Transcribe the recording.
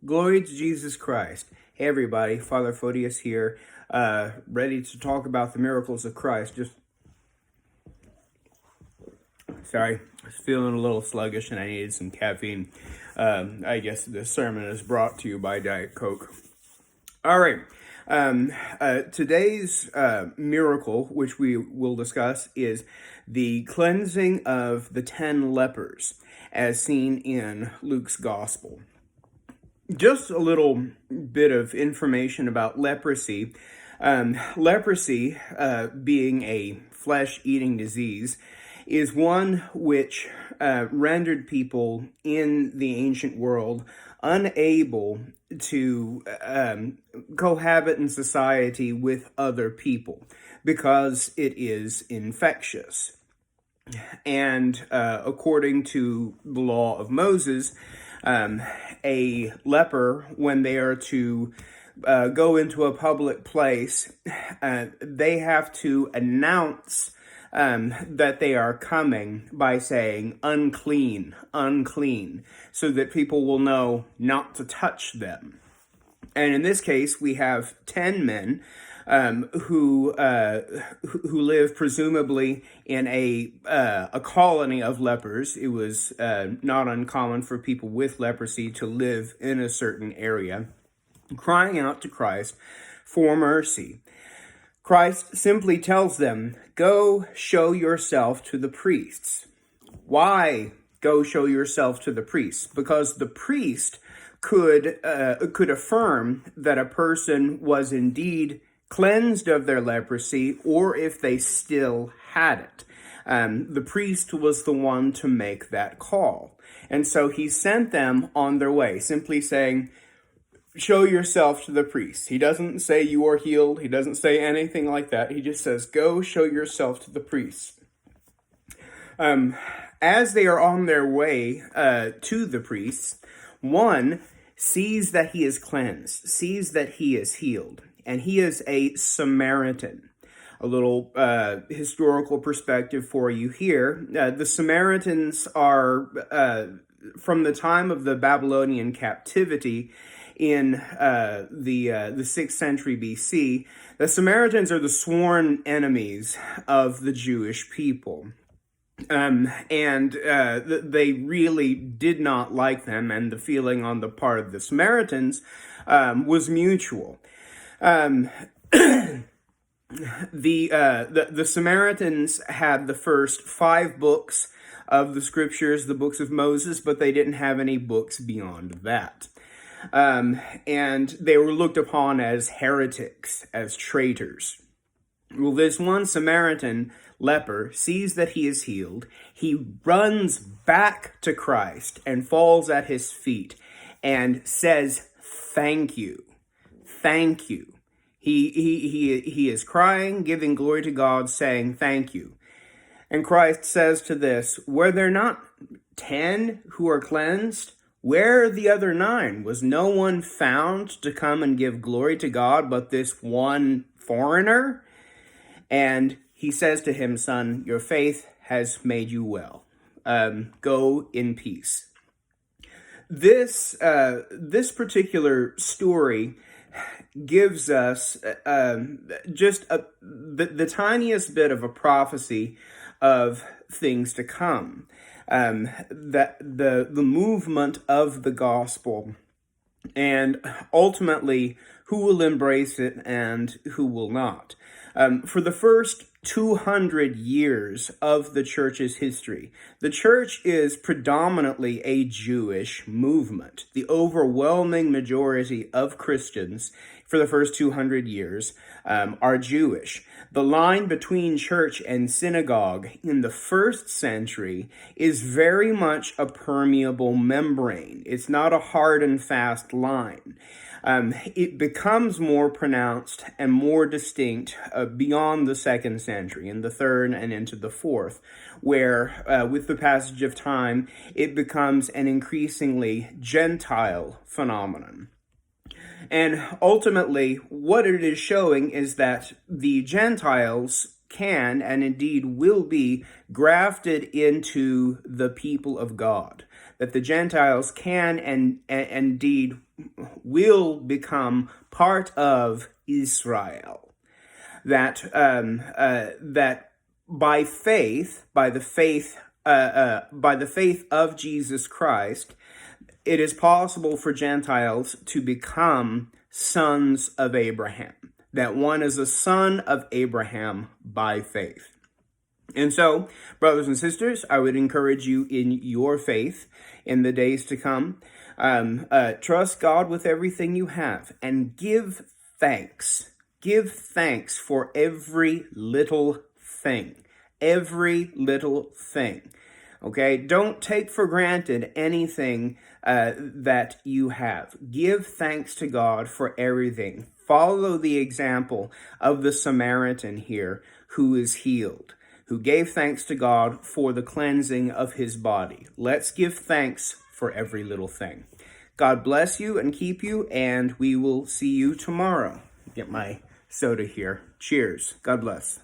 Glory to Jesus Christ. Hey everybody, Father Photius here, ready to talk about the miracles of Christ. Sorry, I was feeling a little sluggish and I needed some caffeine. I guess this sermon is brought to you by Diet Coke. All right, today's miracle, which we will discuss, is the cleansing of the 10 lepers, as seen in Luke's Gospel. Just a little bit of information about leprosy. Leprosy, being a flesh-eating disease, is one which rendered people in the ancient world unable to cohabit in society with other people because it is infectious. And according to the law of Moses, a leper, when they are to go into a public place, they have to announce that they are coming by saying, unclean, unclean, so that people will know not to touch them. And in this case, we have 10 men who live presumably in a colony of lepers. It was not uncommon for people with leprosy to live in a certain area, crying out to Christ for mercy. Christ simply tells them, "Go show yourself to the priests." Why go show yourself to the priests? Because the priest could affirm that a person was indeed cleansed of their leprosy, or if they still had it. The priest was the one to make that call. And so he sent them on their way, simply saying, show yourself to the priest. He doesn't say you are healed. He doesn't say anything like that. He just says, go show yourself to the priest. As they are on their way to the priests, one sees that he is cleansed, sees that he is healed. And he is a Samaritan. A little historical perspective for you here. The Samaritans are, from the time of the Babylonian captivity in the 6th century BC, the Samaritans are the sworn enemies of the Jewish people. They really did not like them, and the feeling on the part of the Samaritans was mutual. The Samaritans had the first 5 books of the scriptures, the books of Moses, but they didn't have any books beyond that. And they were looked upon as heretics, as traitors. Well, this one Samaritan leper sees that he is healed. He runs back to Christ and falls at his feet and says, "Thank you. Thank you." He is crying, giving glory to God, saying, "Thank you." And Christ says to this, "Were there not 10 who are cleansed? Where are the other 9? Was no one found to come and give glory to God but this one foreigner?" And he says to him, "Son, your faith has made you well. Go in peace." This particular story gives us just the tiniest bit of a prophecy of things to come. That the movement of the gospel, and ultimately who will embrace it and who will not. For the first 200 years of the church's history, the church is predominantly a Jewish movement. The overwhelming majority of Christians for the first 200 years are Jewish. The line between church and synagogue in the first century is very much a permeable membrane. It's not a hard and fast line. It becomes more pronounced and more distinct beyond the 2nd century, in the 3rd and into the 4th, where with the passage of time, it becomes an increasingly Gentile phenomenon. And ultimately, what it is showing is that the Gentiles can and indeed will be grafted into the people of God. that the Gentiles can and indeed will become part of Israel. That that by the faith of Jesus Christ, it is possible for Gentiles to become sons of Abraham. That one is a son of Abraham by faith. And so, brothers and sisters, I would encourage you in your faith in the days to come. Trust God with everything you have and give thanks. Give thanks for every little thing. Every little thing. Okay? Don't take for granted anything that you have. Give thanks to God for everything. Follow the example of the Samaritan here who is healed, who gave thanks to God for the cleansing of his body. Let's give thanks for every little thing. God bless you and keep you, and we will see you tomorrow. Get my soda here. Cheers. God bless.